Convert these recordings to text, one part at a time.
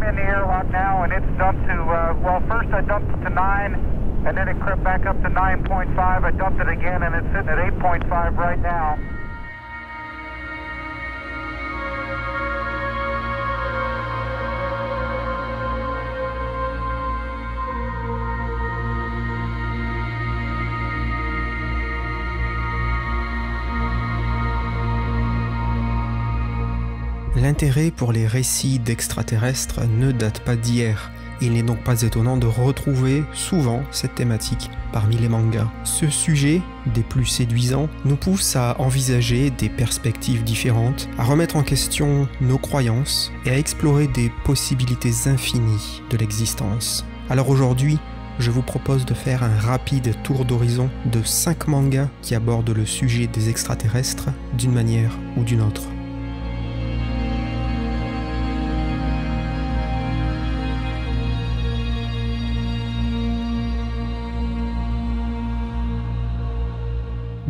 in the airlock now, and it's dumped to, well, first I dumped it to 9, and then it crept back up to 9.5. I dumped it again, and it's sitting at 8.5 right now. L'intérêt pour les récits d'extraterrestres ne date pas d'hier. Il n'est donc pas étonnant de retrouver souvent cette thématique parmi les mangas. Ce sujet, des plus séduisants, nous pousse à envisager des perspectives différentes, à remettre en question nos croyances et à explorer des possibilités infinies de l'existence. Alors aujourd'hui, je vous propose de faire un rapide tour d'horizon de 5 mangas qui abordent le sujet des extraterrestres d'une manière ou d'une autre.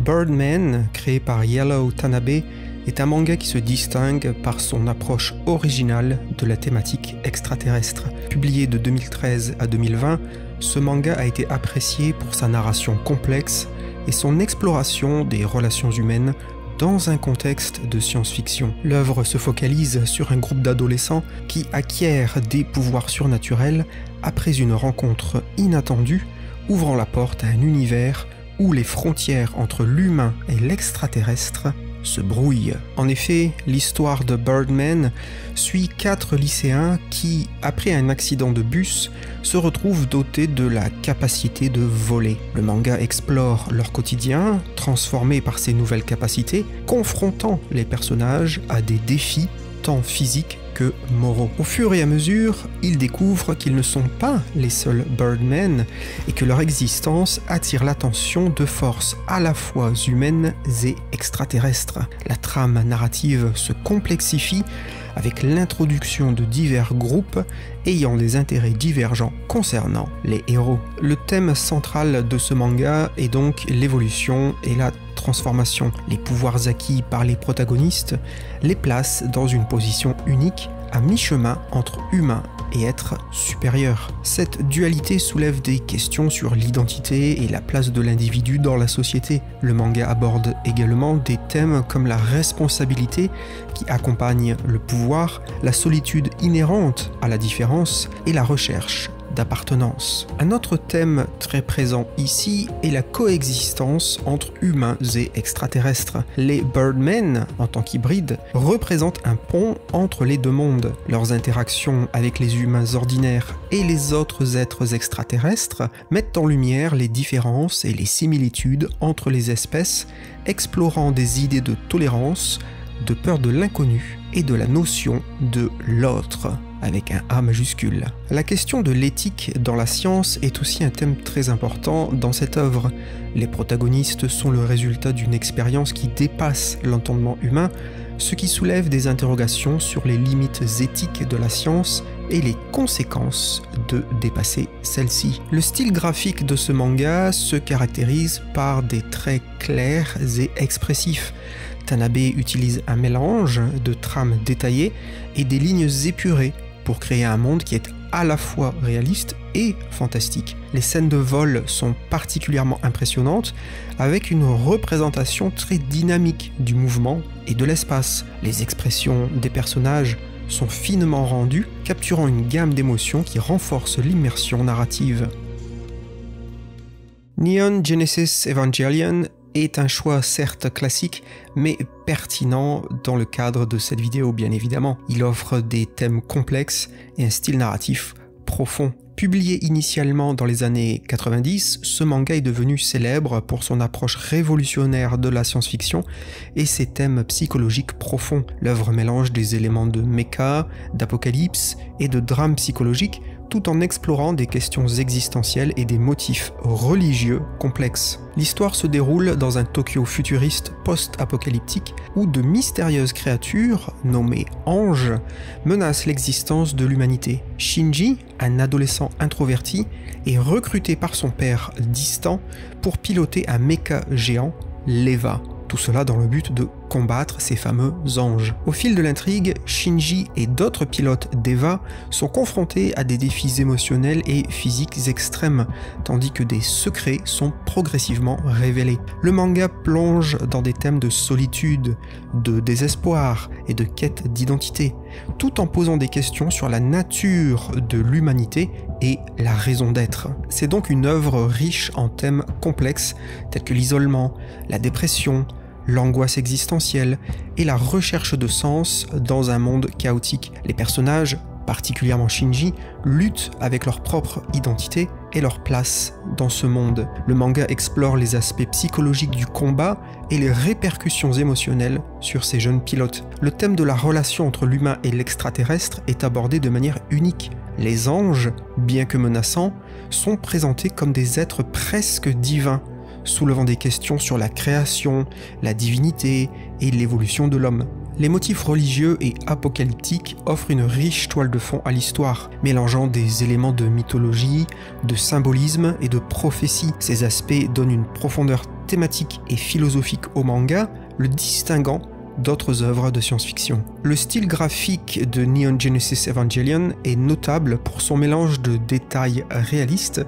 Birdman, créé par Yellow Tanabe, est un manga qui se distingue par son approche originale de la thématique extraterrestre. Publié de 2013 à 2020, ce manga a été apprécié pour sa narration complexe et son exploration des relations humaines dans un contexte de science-fiction. L'œuvre se focalise sur un groupe d'adolescents qui acquièrent des pouvoirs surnaturels après une rencontre inattendue, ouvrant la porte à un univers où les frontières entre l'humain et l'extraterrestre se brouillent. En effet, l'histoire de Birdman suit 4 lycéens qui, après un accident de bus, se retrouvent dotés de la capacité de voler. Le manga explore leur quotidien, transformé par ces nouvelles capacités, confrontant les personnages à des défis tant physiques que moraux. Au fur et à mesure, ils découvrent qu'ils ne sont pas les seuls Birdmen et que leur existence attire l'attention de forces à la fois humaines et extraterrestres. La trame narrative se complexifie avec l'introduction de divers groupes ayant des intérêts divergents concernant les héros. Le thème central de ce manga est donc l'évolution et la transformation. Les pouvoirs acquis par les protagonistes les placent dans une position unique à mi-chemin entre humain et être supérieur. Cette dualité soulève des questions sur l'identité et la place de l'individu dans la société. Le manga aborde également des thèmes comme la responsabilité qui accompagne le pouvoir, la solitude inhérente à la différence et la recherche d'appartenance. Un autre thème très présent ici est la coexistence entre humains et extraterrestres. Les Birdmen, en tant qu'hybrides, représentent un pont entre les deux mondes. Leurs interactions avec les humains ordinaires et les autres êtres extraterrestres mettent en lumière les différences et les similitudes entre les espèces, explorant des idées de tolérance, de peur de l'inconnu et de la notion de l'autre, avec un A majuscule. La question de l'éthique dans la science est aussi un thème très important dans cette œuvre. Les protagonistes sont le résultat d'une expérience qui dépasse l'entendement humain, ce qui soulève des interrogations sur les limites éthiques de la science et les conséquences de dépasser celle-ci. Le style graphique de ce manga se caractérise par des traits clairs et expressifs. Tanabe utilise un mélange de trames détaillées et des lignes épurées pour créer un monde qui est à la fois réaliste et fantastique. Les scènes de vol sont particulièrement impressionnantes, avec une représentation très dynamique du mouvement et de l'espace. Les expressions des personnages sont finement rendues, capturant une gamme d'émotions qui renforce l'immersion narrative. Neon Genesis Evangelion est un choix certes classique, mais pertinent dans le cadre de cette vidéo bien évidemment. Il offre des thèmes complexes et un style narratif profond. Publié initialement dans les années 90, ce manga est devenu célèbre pour son approche révolutionnaire de la science-fiction et ses thèmes psychologiques profonds. L'œuvre mélange des éléments de mecha, d'apocalypse et de drame psychologique, tout en explorant des questions existentielles et des motifs religieux complexes. L'histoire se déroule dans un Tokyo futuriste post-apocalyptique où de mystérieuses créatures, nommées anges, menacent l'existence de l'humanité. Shinji, un adolescent introverti, est recruté par son père distant pour piloter un mecha géant, l'Eva. Tout cela dans le but de combattre ces fameux anges. Au fil de l'intrigue, Shinji et d'autres pilotes d'EVA sont confrontés à des défis émotionnels et physiques extrêmes, tandis que des secrets sont progressivement révélés. Le manga plonge dans des thèmes de solitude, de désespoir et de quête d'identité, tout en posant des questions sur la nature de l'humanité et la raison d'être. C'est donc une œuvre riche en thèmes complexes tels que l'isolement, la dépression, l'angoisse existentielle et la recherche de sens dans un monde chaotique. Les personnages, particulièrement Shinji, luttent avec leur propre identité et leur place dans ce monde. Le manga explore les aspects psychologiques du combat et les répercussions émotionnelles sur ces jeunes pilotes. Le thème de la relation entre l'humain et l'extraterrestre est abordé de manière unique. Les anges, bien que menaçants, sont présentés comme des êtres presque divins, soulevant des questions sur la création, la divinité et l'évolution de l'homme. Les motifs religieux et apocalyptiques offrent une riche toile de fond à l'histoire, mélangeant des éléments de mythologie, de symbolisme et de prophétie. Ces aspects donnent une profondeur thématique et philosophique au manga, le distinguant d'autres œuvres de science-fiction. Le style graphique de Neon Genesis Evangelion est notable pour son mélange de détails réalistes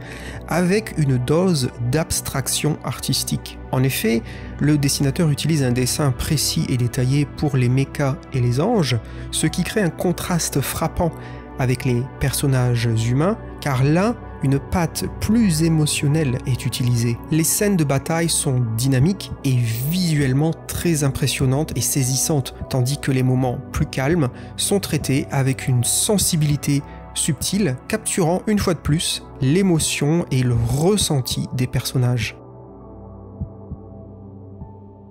avec une dose d'abstraction artistique. En effet, le dessinateur utilise un dessin précis et détaillé pour les mechas et les anges, ce qui crée un contraste frappant avec les personnages humains, car là, une patte plus émotionnelle est utilisée. Les scènes de bataille sont dynamiques et visuellement très impressionnantes et saisissantes, tandis que les moments plus calmes sont traités avec une sensibilité subtile, capturant une fois de plus l'émotion et le ressenti des personnages.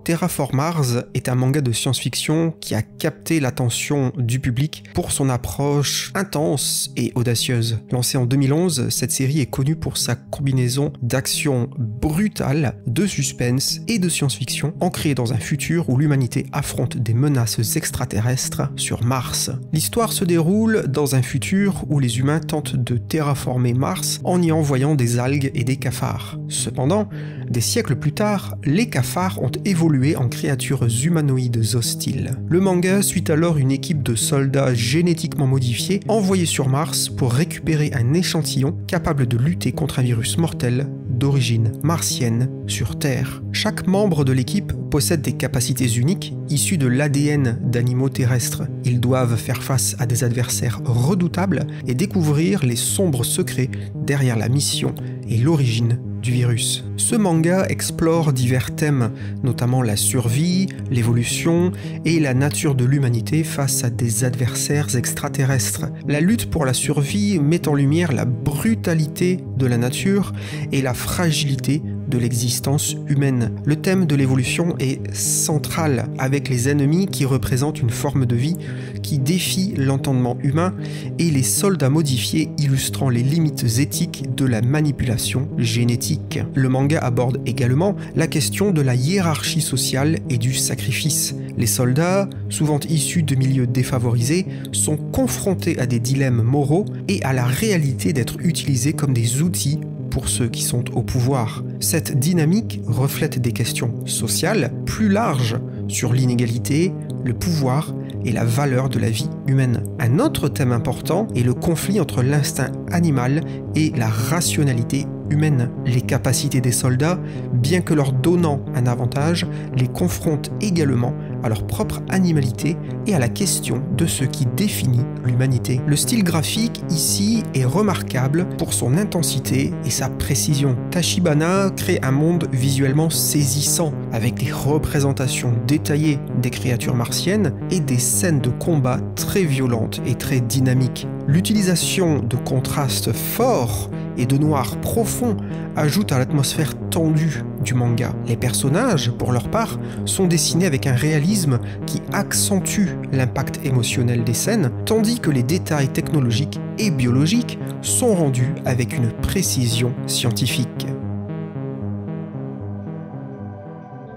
Terraform Mars est un manga de science-fiction qui a capté l'attention du public pour son approche intense et audacieuse. Lancée en 2011, cette série est connue pour sa combinaison d'action brutale, de suspense et de science-fiction, ancrée dans un futur où l'humanité affronte des menaces extraterrestres sur Mars. L'histoire se déroule dans un futur où les humains tentent de terraformer Mars en y envoyant des algues et des cafards. Cependant, des siècles plus tard, les cafards ont évolué en créatures humanoïdes hostiles. Le manga suit alors une équipe de soldats génétiquement modifiés envoyés sur Mars pour récupérer un échantillon capable de lutter contre un virus mortel d'origine martienne sur Terre. Chaque membre de l'équipe possède des capacités uniques issues de l'ADN d'animaux terrestres. Ils doivent faire face à des adversaires redoutables et découvrir les sombres secrets derrière la mission et l'origine du virus. Ce manga explore divers thèmes, notamment la survie, l'évolution et la nature de l'humanité face à des adversaires extraterrestres. La lutte pour la survie met en lumière la brutalité de la nature et la fragilité de l'existence humaine. Le thème de l'évolution est central, avec les ennemis qui représentent une forme de vie qui défie l'entendement humain et les soldats modifiés illustrant les limites éthiques de la manipulation génétique. Le manga aborde également la question de la hiérarchie sociale et du sacrifice. Les soldats, souvent issus de milieux défavorisés, sont confrontés à des dilemmes moraux et à la réalité d'être utilisés comme des outils pour ceux qui sont au pouvoir. Cette dynamique reflète des questions sociales plus larges sur l'inégalité, le pouvoir et la valeur de la vie humaine. Un autre thème important est le conflit entre l'instinct animal et la rationalité humaine. Les capacités des soldats, bien que leur donnant un avantage, les confrontent également à leur propre animalité et à la question de ce qui définit l'humanité. Le style graphique ici est remarquable pour son intensité et sa précision. Tachibana crée un monde visuellement saisissant, avec des représentations détaillées des créatures martiennes et des scènes de combat très violentes et très dynamiques. L'utilisation de contrastes forts et de noir profond ajoute à l'atmosphère tendue du manga. Les personnages, pour leur part, sont dessinés avec un réalisme qui accentue l'impact émotionnel des scènes, tandis que les détails technologiques et biologiques sont rendus avec une précision scientifique.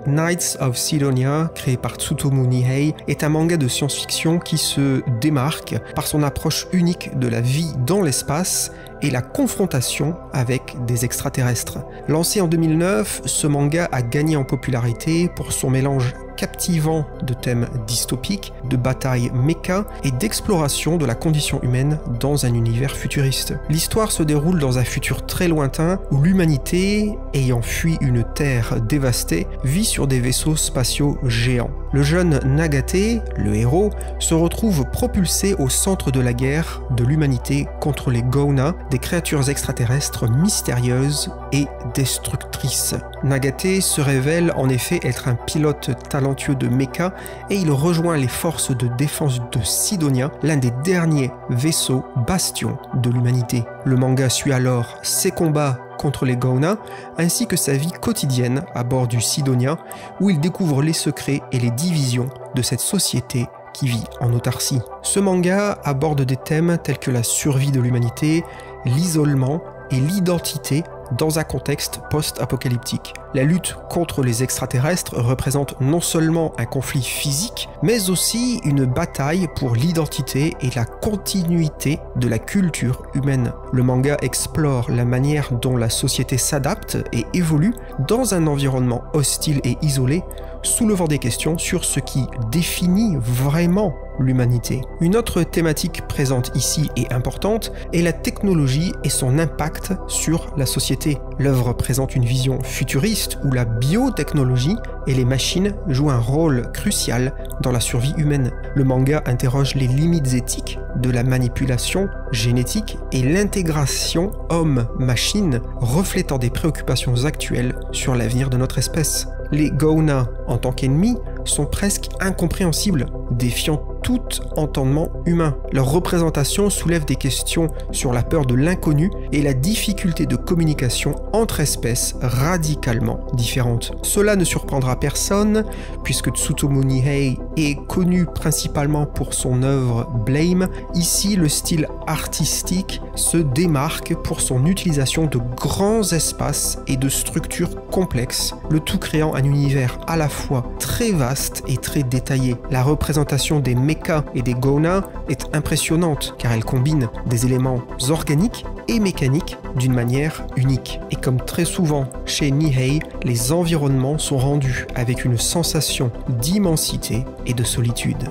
Knights of Sidonia, créé par Tsutomu Nihei, est un manga de science-fiction qui se démarque par son approche unique de la vie dans l'espace et la confrontation avec des extraterrestres. Lancé en 2009, ce manga a gagné en popularité pour son mélange captivant de thèmes dystopiques, de batailles méca et d'exploration de la condition humaine dans un univers futuriste. L'histoire se déroule dans un futur très lointain où l'humanité, ayant fui une terre dévastée, vit sur des vaisseaux spatiaux géants. Le jeune Nagate, le héros, se retrouve propulsé au centre de la guerre de l'humanité contre les Gona, des créatures extraterrestres mystérieuses et destructrices. Nagate se révèle en effet être un pilote talentueux de mecha et il rejoint les forces de défense de Sidonia, l'un des derniers vaisseaux bastions de l'humanité. Le manga suit alors ses combats contre les Gona, ainsi que sa vie quotidienne à bord du Sidonia, où il découvre les secrets et les divisions de cette société qui vit en autarcie. Ce manga aborde des thèmes tels que la survie de l'humanité, l'isolement et l'identité dans un contexte post-apocalyptique. La lutte contre les extraterrestres représente non seulement un conflit physique, mais aussi une bataille pour l'identité et la continuité de la culture humaine. Le manga explore la manière dont la société s'adapte et évolue dans un environnement hostile et isolé, soulevant des questions sur ce qui définit vraiment l'humanité. Une autre thématique présente ici et importante est la technologie et son impact sur la société. L'œuvre présente une vision futuriste où la biotechnologie et les machines jouent un rôle crucial dans la survie humaine. Le manga interroge les limites éthiques de la manipulation génétique et l'intégration homme-machine, reflétant des préoccupations actuelles sur l'avenir de notre espèce. Les Gona, en tant qu'ennemis, sont presque incompréhensibles, défiant tout entendement humain. Leur représentation soulève des questions sur la peur de l'inconnu et la difficulté de communication entre espèces radicalement différentes. Cela ne surprendra personne, puisque Tsutomu Nihei est connu principalement pour son œuvre Blame. Ici, le style artistique se démarque pour son utilisation de grands espaces et de structures complexes, le tout créant un univers à la fois très vaste et très détaillé. La représentation des mechas et des Gona est impressionnante car elle combine des éléments organiques et mécaniques d'une manière unique. Et comme très souvent chez Nihei, les environnements sont rendus avec une sensation d'immensité et de solitude.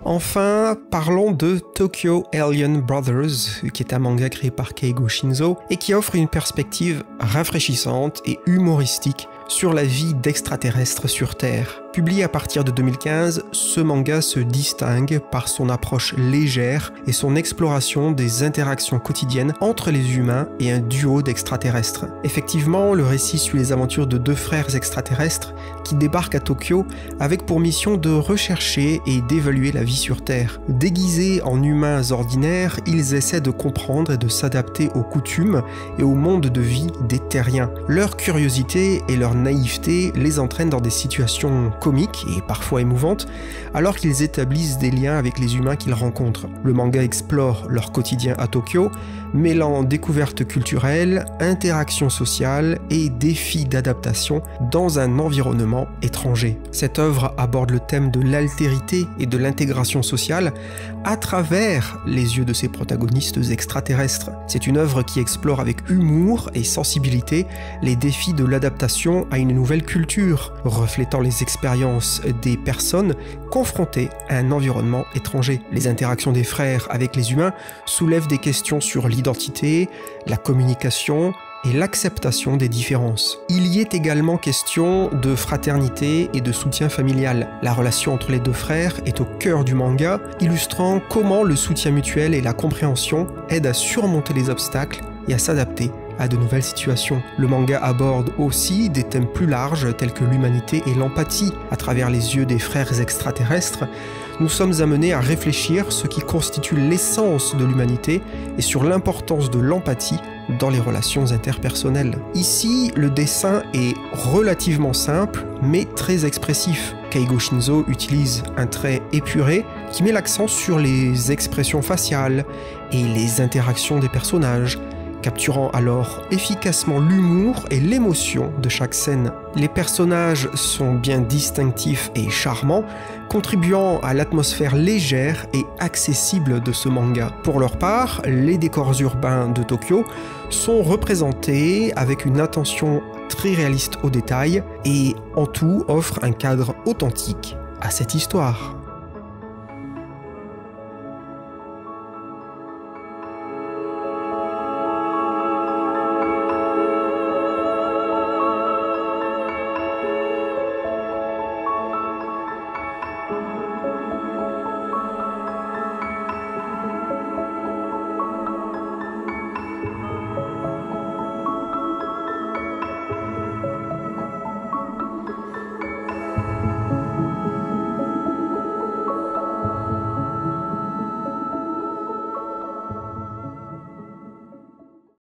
Enfin, parlons de Tokyo Alien Brothers, qui est un manga créé par Keigo Shinzo et qui offre une perspective rafraîchissante et humoristique sur la vie d'extraterrestres sur Terre. Publié à partir de 2015, ce manga se distingue par son approche légère et son exploration des interactions quotidiennes entre les humains et un duo d'extraterrestres. Effectivement, le récit suit les aventures de deux frères extraterrestres qui débarquent à Tokyo avec pour mission de rechercher et d'évaluer la vie sur Terre. Déguisés en humains ordinaires, ils essaient de comprendre et de s'adapter aux coutumes et au monde de vie des terriens. Leur curiosité et leur naïveté les entraînent dans des situations comiques et parfois émouvantes, alors qu'ils établissent des liens avec les humains qu'ils rencontrent. Le manga explore leur quotidien à Tokyo, mêlant découvertes culturelles, interactions sociales et défis d'adaptation dans un environnement étranger. Cette œuvre aborde le thème de l'altérité et de l'intégration sociale à travers les yeux de ses protagonistes extraterrestres. C'est une œuvre qui explore avec humour et sensibilité les défis de l'adaptation à une nouvelle culture, reflétant les expériences des personnes confrontées à un environnement étranger. Les interactions des frères avec les humains soulèvent des questions sur l'identité, la communication et l'acceptation des différences. Il y est également question de fraternité et de soutien familial. La relation entre les deux frères est au cœur du manga, illustrant comment le soutien mutuel et la compréhension aident à surmonter les obstacles et à s'adapter à de nouvelles situations. Le manga aborde aussi des thèmes plus larges tels que l'humanité et l'empathie. À travers les yeux des frères extraterrestres, nous sommes amenés à réfléchir ce qui constitue l'essence de l'humanité et sur l'importance de l'empathie dans les relations interpersonnelles. Ici, le dessin est relativement simple, mais très expressif. Keigo Shinzo utilise un trait épuré qui met l'accent sur les expressions faciales et les interactions des personnages, capturant alors efficacement l'humour et l'émotion de chaque scène. Les personnages sont bien distinctifs et charmants, contribuant à l'atmosphère légère et accessible de ce manga. Pour leur part, les décors urbains de Tokyo sont représentés avec une attention très réaliste aux détails et en tout offrent un cadre authentique à cette histoire.